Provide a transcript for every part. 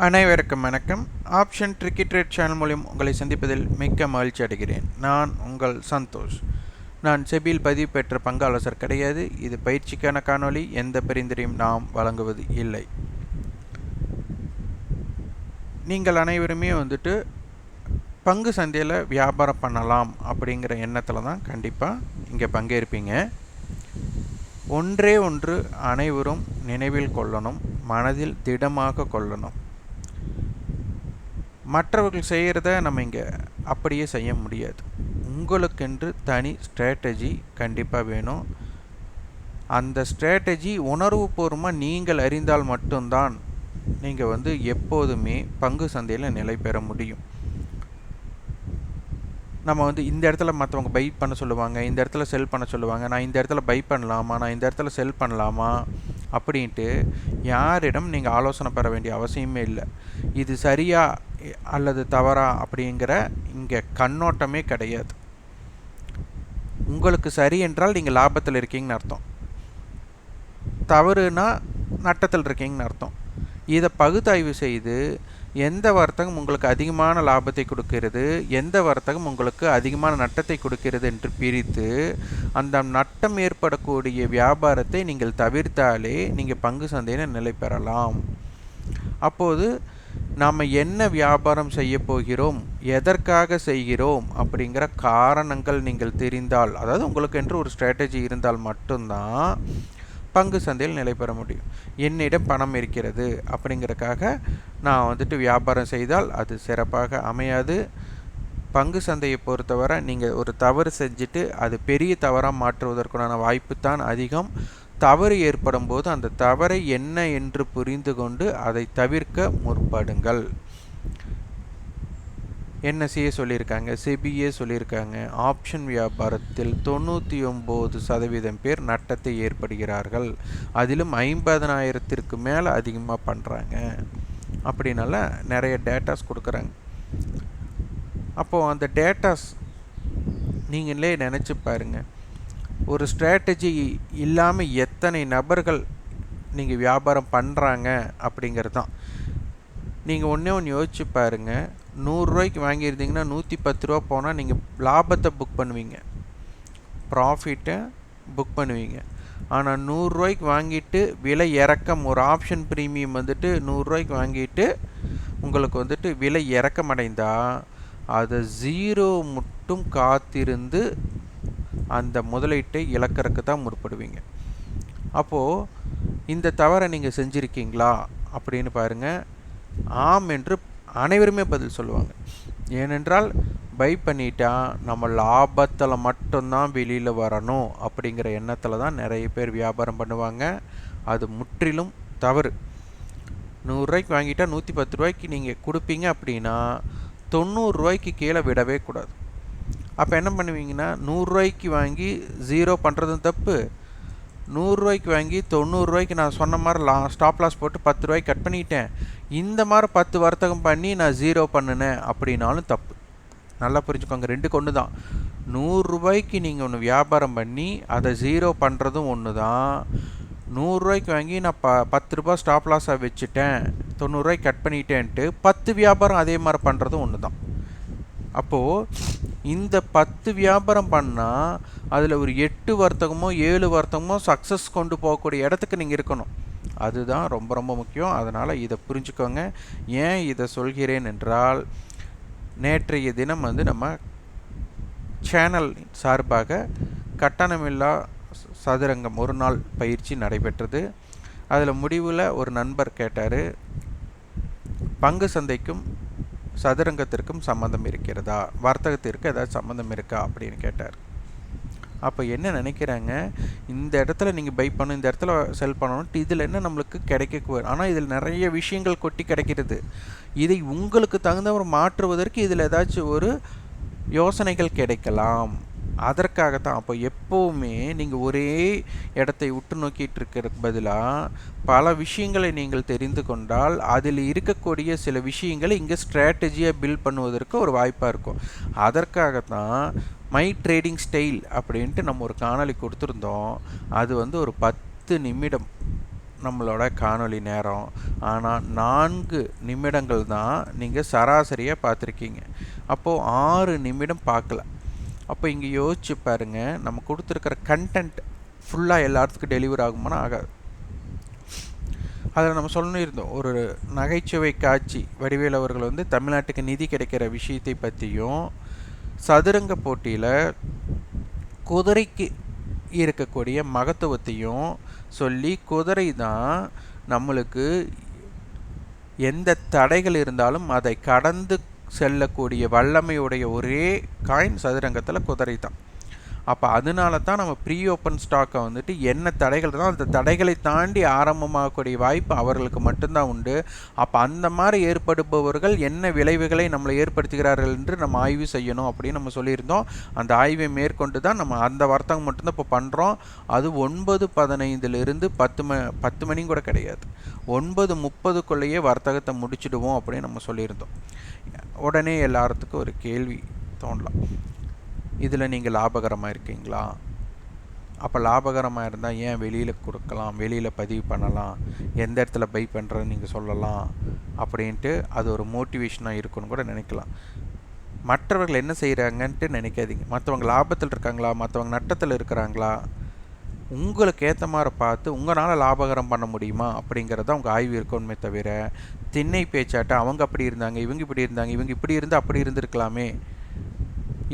அனைவருக்கும் வணக்கம். Option tricky trade channel மூலம் உங்களை சந்திப்பதில் மிக்க மகிழ்ச்சி அடைகிறேன். நான் உங்கள் சந்தோஷ். நான் செபியில் பதிவு பெற்ற பங்கு ஆலோசகர் கிடையாது. இது பயிற்சிக்கான காணொளி. எந்த பரிந்துரையும் நாம் வழங்குவது இல்லை. நீங்கள் அனைவருமே பங்கு சந்தையில் வியாபாரம் பண்ணலாம் அப்படிங்கிற எண்ணத்தில் தான் கண்டிப்பாக இங்கே பங்கேற்பீங்க. ஒன்றே ஒன்று அனைவரும் நினைவில் கொள்ளணும், மனதில் திடமாக கொள்ளணும். மற்றவர்கள் செய்கிறத நம்ம இங்கே அப்படியே செய்ய முடியாது. உங்களுக்கென்று தனி ஸ்ட்ராட்டஜி கண்டிப்பாக வேணும். அந்த ஸ்ட்ராட்டஜி உணர்வுபூர்வமாக நீங்கள் அறிந்தால் மட்டும்தான் நீங்கள் எப்போதுமே பங்கு சந்தையில் நிலை பெற முடியும். நம்ம இந்த இடத்துல மற்றவங்க பை பண்ண சொல்லுவாங்க, இந்த இடத்துல செல் பண்ண சொல்லுவாங்க, நான் இந்த இடத்துல பை பண்ணலாமா, நான் இந்த இடத்துல செல் பண்ணலாமா அப்படின்ட்டு யாரிடம் நீங்கள் ஆலோசனை பெற வேண்டிய அவசியமே இல்லை. இது சரியா அல்லது தவறா அப்படிங்கிற இங்கே கண்ணோட்டமே கிடையாது. உங்களுக்கு சரி என்றால் நீங்கள் லாபத்தில் இருக்கீங்கன்னு அர்த்தம், தவறுனா நட்டத்தில் இருக்கீங்கன்னு அர்த்தம். இதை பகுத்தாய்வு செய்து எந்த வர்த்தகம் உங்களுக்கு அதிகமான லாபத்தை கொடுக்கிறது, எந்த வர்த்தகம் உங்களுக்கு அதிகமான நட்டத்தை கொடுக்கிறது என்று பிரித்து அந்த நட்டம் ஏற்படக்கூடிய வியாபாரத்தை நீங்கள் தவிர்த்தாலே நீங்கள் பங்கு சந்தையில் நிலை பெறலாம். அப்போது நாம் என்ன வியாபாரம் செய்ய போகிறோம், எதற்காக செய்கிறோம் அப்படிங்கிற காரணங்கள் நீங்கள் தெரிந்தால், அதாவது உங்களுக்கு என்று ஒரு ஸ்ட்ராட்டஜி இருந்தால் மட்டும்தான் பங்கு சந்தையில் நிலை பெற முடியும். என்னிடம் பணம் இருக்கிறது அப்படிங்கிறதுக்காக நான் வியாபாரம் செய்தால் அது சிறப்பாக அமையாது. பங்கு சந்தையை பொறுத்தவரை நீங்கள் ஒரு தவறு செஞ்சுட்டு அது பெரிய தவறாக மாற்றுவதற்கான வாய்ப்பு தான் அதிகம். தவறு ஏற்படும் போது அந்த தவறை என்ன என்று புரிந்து கொண்டு அதை தவிர்க்க முற்படுங்கள். என்எஸ்சியே சொல்லியிருக்காங்க, செபியே சொல்லியிருக்காங்க, ஆப்ஷன் வியாபாரத்தில் 99% பேர் நட்டத்தை ஏற்படுகிறார்கள், அதிலும் 50,000க்கு மேலே அதிகமாக பண்ணுறாங்க அப்படின்னால நிறைய டேட்டாஸ் கொடுக்குறாங்க. அப்போது அந்த டேட்டாஸ் நீங்களே நினச்சி பாருங்கள், ஒரு ஸ்ட்ராட்டஜி இல்லாமல் எத்தனை நபர்கள் நீங்கள் வியாபாரம் பண்ணுறாங்க அப்படிங்கிறது தான். நீங்கள் ஒன்று யோசிச்சு பாருங்கள், 100 ரூபாய்க்கு வாங்கியிருந்தீங்கன்னா 110 ரூபா போனால் நீங்கள் லாபத்தை புக் பண்ணுவீங்க, ப்ராஃபிட்டை புக் பண்ணுவீங்க. ஆனால் 100 ரூபாய்க்கு வாங்கிட்டு விலை இறக்கம், ஒரு ஆப்ஷன் ப்ரீமியம் 100 ரூபாய்க்கு வாங்கிட்டு உங்களுக்கு விலை இறக்கம் அடைந்தால் அதை 0 மட்டும் காத்திருந்து அந்த முதலீட்டை இழக்கிறதுக்கு தான் முற்படுவீங்க. அப்போது இந்த தவறை நீங்கள் செஞ்சுருக்கீங்களா அப்படின்னு பாருங்கள். ஆம் என்று அனைவருமே பதில் சொல்லுவாங்க. ஏனென்றால் பை பண்ணிட்டா நம்ம லாபத்தில் மட்டும்தான் வெளியில் வரணும் அப்படிங்கிற எண்ணத்தில் தான் நிறைய பேர் வியாபாரம் பண்ணுவாங்க. அது முற்றிலும் தவறு. 100 ரூபாய்க்கு வாங்கிட்டா 110 ரூபாய்க்கு நீங்கள் கொடுப்பீங்க அப்படின்னா 90 ரூபாய்க்கு கீழே விடவே கூடாது. அப்போ என்ன பண்ணுவீங்கன்னா, 100 ரூபாய்க்கு வாங்கி 0 பண்ணுறதும் தப்பு, 100 ரூபாய்க்கு வாங்கி 90 ரூபாய்க்கு நான் சொன்ன மாதிரி ஸ்டாப் லாஸ் போட்டு 10 ரூபாய்க்கு கட் பண்ணிட்டேன், இந்த மாதிரி 10 வர்த்தகம் பண்ணி நான் 0 பண்ணினேன் அப்படின்னாலும் தப்பு. நல்லா புரிஞ்சுக்கோங்க, ரெண்டு கொண்டு தான். 100 ரூபாய்க்கு நீங்கள் ஒன்று வியாபாரம் பண்ணி அதை 0 பண்ணுறதும் ஒன்று தான். 100 ரூபாய்க்கு வாங்கி நான் 10 ரூபா ஸ்டாப் லாஸாக வச்சுட்டேன், 90 ரூபாய்க்கு கட் பண்ணிட்டேன்ட்டு 10 வியாபாரம் அதே மாதிரி பண்ணுறதும் ஒன்று தான். அப்போது இந்த 10 வியாபாரம் பண்ணால் அதில் ஒரு 8 வர்த்தகமோ 7 வர்த்தகமோ சக்ஸஸ் கொண்டு போகக்கூடிய இடத்துக்கு நீங்கள் இருக்கணும். அதுதான் ரொம்ப ரொம்ப முக்கியம். அதனால் இதை புரிஞ்சுக்கோங்க. ஏன் இதை சொல்கிறேன் என்றால், நேற்றைய தினம் நம்ம சேனல் சார்பாக கட்டணமில்லா சதுரங்கம் ஒரு நாள் பயிற்சி நடைபெற்றது. அதில் முடிவில் ஒரு நண்பர் கேட்டார், பங்கு சந்தைக்கும் சதுரங்கத்திற்கும் சம்மந்தம் இருக்கிறதா, வர்த்தகத்திற்கு ஏதாவது சம்மந்தம் இருக்கா அப்படின்னு கேட்டார். அப்போ என்ன நினைக்கிறாங்க, இந்த இடத்துல நீங்கள் பை பண்ணணும், இந்த இடத்துல செல் பண்ணணும்ட்டு இதில் என்ன நம்மளுக்கு கிடைக்க, ஆனால் இதில் நிறைய விஷயங்கள் கொட்டி கிடைக்கிறது. இதை உங்களுக்கு தகுந்தவரை மாற்றுவதற்கு இதில் ஏதாச்சும் ஒரு யோசனைகள் கிடைக்கலாம். அதற்காகத்தான். அப்போ எப்போவுமே நீங்கள் ஒரே இடத்தை உற்று நோக்கிட்டு இருக்கிறதுக்கு பதிலாக பல விஷயங்களை நீங்கள் தெரிந்து கொண்டால் அதில் இருக்கக்கூடிய சில விஷயங்களை இங்கே ஸ்ட்ராட்டஜியாக பில்ட் பண்ணுவதற்கு ஒரு வாய்ப்பாக இருக்கும். அதற்காகத்தான் மை ட்ரேடிங் ஸ்டைல் அப்படின்ட்டு நம்ம ஒரு காணொளி கொடுத்துருந்தோம். அது ஒரு 10 நிமிடம் நம்மளோட காணொளி நேரம். ஆனால் 4 நிமிடங்கள் தான் நீங்கள் சராசரியாக பார்த்துருக்கீங்க. அப்போது 6 நிமிடம் பார்க்கல. அப்போ இங்கே யோசிச்சு பாருங்கள், நம்ம கொடுத்துருக்கிற கண்டென்ட் ஃபுல்லாக எல்லாத்துக்கும் டெலிவர் ஆகுமானா ஆகாது. அதில் நம்ம சொல்லியிருந்தோம், ஒரு நகைச்சுவை காட்சி வடிவேல் அவர்கள் வந்து தமிழ்நாட்டுக்கு நிதி கிடைக்கிற விஷயத்தை பற்றியும், சதுரங்க போட்டியில் குதிரைக்கு இருக்கக்கூடிய மகத்துவத்தையும் சொல்லி, குதிரை தான் நம்மளுக்கு எந்த தடைகள் இருந்தாலும் அதை கடந்து செல்லக்கூடிய வல்லமையுடைய ஒரே காயின் சதுரங்கத்தில் குதிரை தான். அப்போ அதனால தான் நம்ம ப்ரீ ஓப்பன் ஸ்டாக்கை வந்துட்டு என்ன தடைகள் தான் அந்த தடைகளை தாண்டி ஆரம்பமாகக்கூடிய வாய்ப்பு அவர்களுக்கு மட்டும்தான் உண்டு. அப்போ அந்த மாதிரி ஏற்படுபவர்கள் என்ன விளைவுகளை நம்மளை ஏற்படுத்துகிறார்கள் என்று நம்ம ஆய்வு செய்யணும் அப்படின்னு நம்ம சொல்லியிருந்தோம். அந்த ஆய்வை மேற்கொண்டு தான் நம்ம அந்த வர்த்தகம் மட்டும்தான் இப்போ பண்ணுறோம். அது 9:15 10 மணி கூட கிடையாது, 9:30 வர்த்தகத்தை முடிச்சிடுவோம் அப்படின்னு நம்ம சொல்லியிருந்தோம். உடனே எல்லாத்துக்கும் ஒரு கேள்வி தோணலாம், இதில் நீங்கள் லாபகரமாக இருக்கீங்களா? அப்போ லாபகரமாக இருந்தால் ஏன் வெளியில் கொடுக்கலாம், வெளியில் பதிவு பண்ணலாம், எந்த இடத்துல பை பண்ணுறதுன்னு நீங்கள் சொல்லலாம் அப்படின்ட்டு அது ஒரு மோட்டிவேஷனாக இருக்குன்னு கூட நினைக்கலாம். மற்றவர்கள் என்ன செய்கிறாங்கன்ட்டு நினைக்காதீங்க. மற்றவங்க லாபத்தில் இருக்காங்களா, மற்றவங்க நட்டத்தில் இருக்கிறாங்களா, உங்களுக்கு ஏற்ற மாதிரி பார்த்து உங்களால் லாபகரம் பண்ண முடியுமா அப்படிங்கிறத உங்கள் ஆய்வு இருக்கணுமே தவிர, திண்ணை பேச்சாட்ட அவங்க அப்படி இருந்தாங்க, இவங்க இப்படி இருந்தாங்க, இவங்க இப்படி இருந்து அப்படி இருந்திருக்கலாமே,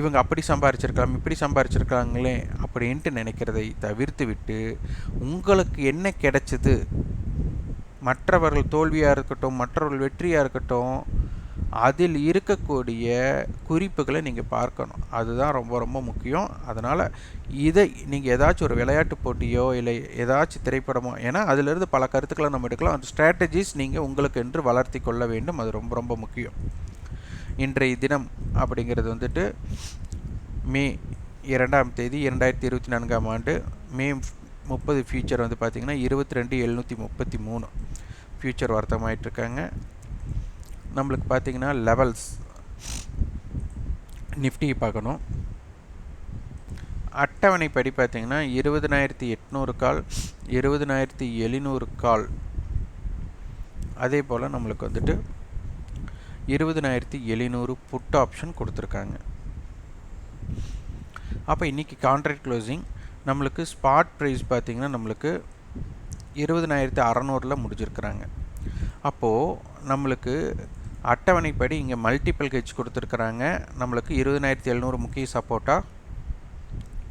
இவங்க அப்படி சம்பாரிச்சிருக்கலாம், இப்படி சம்பாரிச்சிருக்காங்களே அப்படின்ட்டு நினைக்கிறதை தவிர்த்து விட்டு, உங்களுக்கு என்ன கிடைச்சது, மற்றவர்கள் தோல்வியாக இருக்கட்டும், மற்றவர்கள் வெற்றியாக இருக்கட்டும், அதில் இருக்கக்கூடிய குறிப்புகளை நீங்கள் பார்க்கணும். அதுதான் ரொம்ப ரொம்ப முக்கியம். அதனால் இதை நீங்கள் ஏதாச்சும் ஒரு விளையாட்டு போட்டியோ இல்லை ஏதாச்சும் திரைப்படமோ, ஏன்னா அதிலிருந்து பல கருத்துக்களை நம்ம எடுக்கலாம். அந்த ஸ்ட்ராட்டஜிஸ் நீங்கள் உங்களுக்கு என்று வளர்த்தி கொள்ள வேண்டும். அது ரொம்ப ரொம்ப முக்கியம். இன்றைய தினம் அப்படிங்கிறது வந்துட்டு மே 2 2024 மே 30 ஃபியூச்சர் வந்து பார்த்திங்கன்னா 22,733 ஃபியூச்சர் வர்த்தகமாயிட்ருக்காங்க. நம்மளுக்கு பார்த்திங்கன்னா லெவல்ஸ் நிஃப்டி பார்க்கணும். அட்டவணைப்படி பார்த்திங்கன்னா 20,800 கால், 20,700 கால், அதே போல் நம்மளுக்கு வந்துட்டு 20,700 புட் ஆப்ஷன் கொடுத்துருக்காங்க. அப்போ இன்றைக்கி கான்ட்ராக்ட் க்ளோசிங் நம்மளுக்கு ஸ்பாட் ப்ரைஸ் பார்த்திங்கன்னா நம்மளுக்கு 20,600 முடிஞ்சிருக்கிறாங்க. அப்போது நம்மளுக்கு அட்டவணைப்படி இங்கே மல்டிபிள் ஹெட்ஜ் கொடுத்துருக்குறாங்க. நம்மளுக்கு 20,700 முக்கிய சப்போர்ட்டாக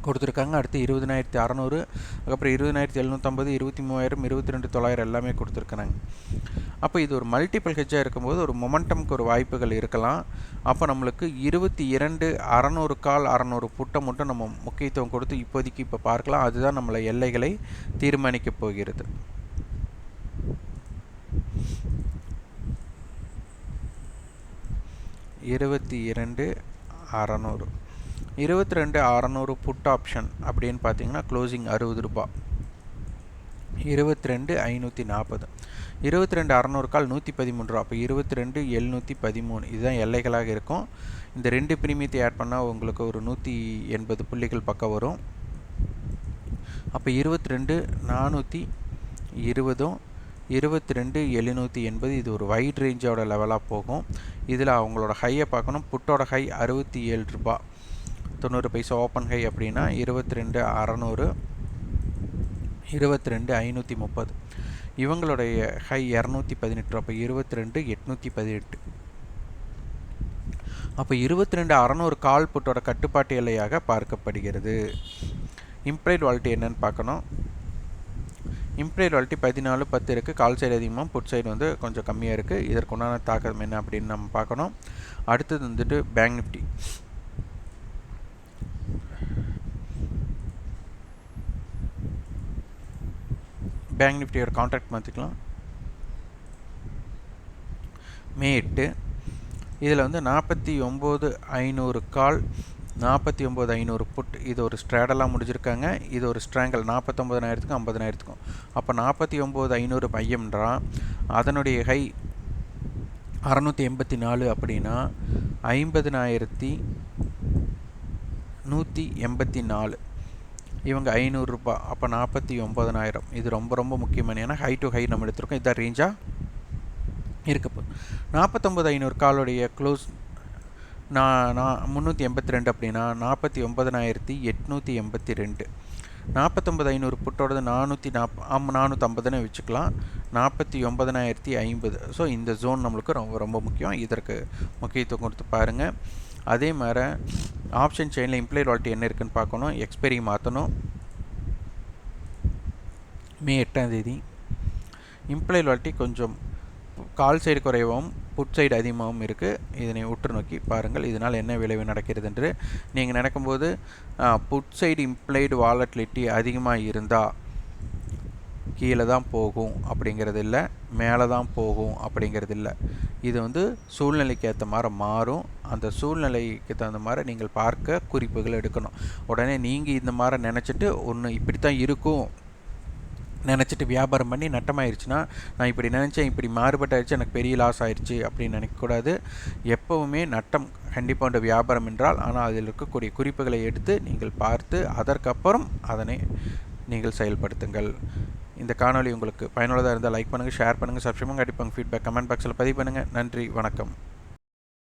கொடுத்துருக்காங்க. அடுத்து 20,600, அதுக்கப்புறம் 20,750, 23,000, 22,900 எல்லாமே கொடுத்துருக்குறாங்க. அப்போ இது ஒரு மல்டிபிள் ஹெட்ஜாக இருக்கும்போது ஒரு மொமெண்டமுக்கு ஒரு வாய்ப்புகள் இருக்கலாம். அப்போ நம்மளுக்கு 22,600 கால் 600 புட்டை மட்டும் நம்ம முக்கியத்துவம் கொடுத்து இப்போதைக்கு இப்போ பார்க்கலாம். அதுதான் நம்மளை எல்லைகளை தீர்மானிக்கப் போகிறது. $22,600 22,600 புட் ஆப்ஷன் அப்படின்னு பார்த்தீங்கன்னா க்ளோசிங் ₹60, 22,540, 22,600 கால் 113 ரூபா. அப்போ 22,713 இதுதான் எல்லைகளாக இருக்கும். இந்த 2 பிரீமியத்தை ஆட் பண்ணால் உங்களுக்கு ஒரு 180 புள்ளிகள் பக்கம் வரும். அப்போ 22,420, 22,780 இது ஒரு வைட் ரேஞ்சோட லெவலாக போகும். இதில் அவங்களோட ஹையை பார்க்கணும். புட்டோட ஹை ₹67, 90 பைசா ஓப்பன் ஹை அப்படின்னா 22,600, 22,530. இவங்களுடைய ஹை 218, அப்போ 22,818. அப்போ 22,600 கால் புட்டோட கட்டுப்பாட்டு எல்லையாக பார்க்கப்படுகிறது. இம்ப்ளைட் வாலிட்டி என்னன்னு பார்க்கணும். இம்ப்ளைட் வாலிட்டி 14.10 இருக்குது. கால் சைடு அதிகமாக, புட் சைடு வந்து கொஞ்சம் கம்மியாக இருக்குது. இதற்குண்டான தாக்கம் என்ன அப்படின்னு நம்ம பார்க்கணும். அடுத்தது வந்துட்டு பேங்க் நிஃப்டி. பேங்க் நிஃப்டியோட கான்ட்ராக்ட் மாற்றிக்கலாம். மே 8 இதில் வந்து 49,500 கால், 49,500 புட். இது ஒரு ஸ்ட்ராடலாக முடிஞ்சிருக்காங்க. இது ஒரு ஸ்ட்ராங்கல் 49,000க்கும் 50,000க்கும். அப்போ 49,500 மையம்ன்றா அதனுடைய ஹை 684 அப்படின்னா 50,184. இவங்க ரூ. 500, அப்போ 49,000. இது ரொம்ப ரொம்ப முக்கியமான, ஏன்னா ஹை டு ஹை நம்ம எடுத்திருக்கோம், இதான் ரேஞ்சாக இருக்கப்போ 49,500 காலுடைய க்ளோஸ் நான் 382 அப்படின்னா 49,882. 49,500 புட்டோடது 450ன்னு வச்சுக்கலாம். 49,050. ஸோ இந்த ஜோன் நம்மளுக்கு ரொம்ப ரொம்ப முக்கியம், இதற்கு முக்கியத்துவம் கொடுத்து பாருங்கள். அதே மாதிரி ஆப்ஷன் செயினில் இம்ப்ளைட் வாலிட்டி என்ன இருக்குதுன்னு பார்க்கணும். எக்ஸ்பைரி மாற்றணும். மே 8ஆம் தேதி. இம்ப்ளைட் வாலிட்டி கொஞ்சம் கால் சைடு குறைவாகவும் புட் சைடு அதிகமாகவும் இருக்குது. இதனை உற்று நோக்கி பாருங்கள், இதனால் என்ன விளைவு நடக்கிறது என்று. நீங்கள் நடக்கும்போது புட் சைடு இம்ப்ளைடு வாலட்டிலிட்டி அதிகமாக இருந்தால் கீழே தான் போகும் அப்படிங்கிறது இல்லை, மேலே தான் போகும் அப்படிங்கிறது இல்லை. இது வந்து சூழ்நிலைக்கு ஏற்ற மாதிரி மாறும். அந்த சூழ்நிலைக்கு தகுந்த மாதிரி நீங்கள் பார்க்க குறிப்புகள் எடுக்கணும். உடனே நீங்கள் இந்த மாதிரி நினச்சிட்டு ஒன்று இப்படி தான் இருக்கும் நினச்சிட்டு வியாபாரம் பண்ணி நட்டமாயிருச்சுன்னா, நான் இப்படி நினச்சேன், இப்படி மாறுபட்டாயிடுச்சு, எனக்கு பெரிய லாஸ் ஆயிடுச்சு அப்படின்னு நினைக்கக்கூடாது. எப்போவுமே நட்டம் கண்டிப்பாக உண்டு வியாபாரம் என்றால். ஆனால் அதில் இருக்கக்கூடிய குறிப்புகளை எடுத்து நீங்கள் பார்த்து அதற்கப்புறம் அதனை நீங்கள் செயல்படுத்துங்கள். இந்த காணொளி உங்களுக்கு பயனுள்ளதாக இருந்தால் லைக் பண்ணுங்கள், ஷேர் பண்ணுங்கள், சப்ஸ்கிரைப் பண்ணுங்கள், கண்டிப்பாக ஃபீட்பேக் கமெண்ட் பாக்ஸில் பதிவு பண்ணுங்கள். நன்றி, வணக்கம்.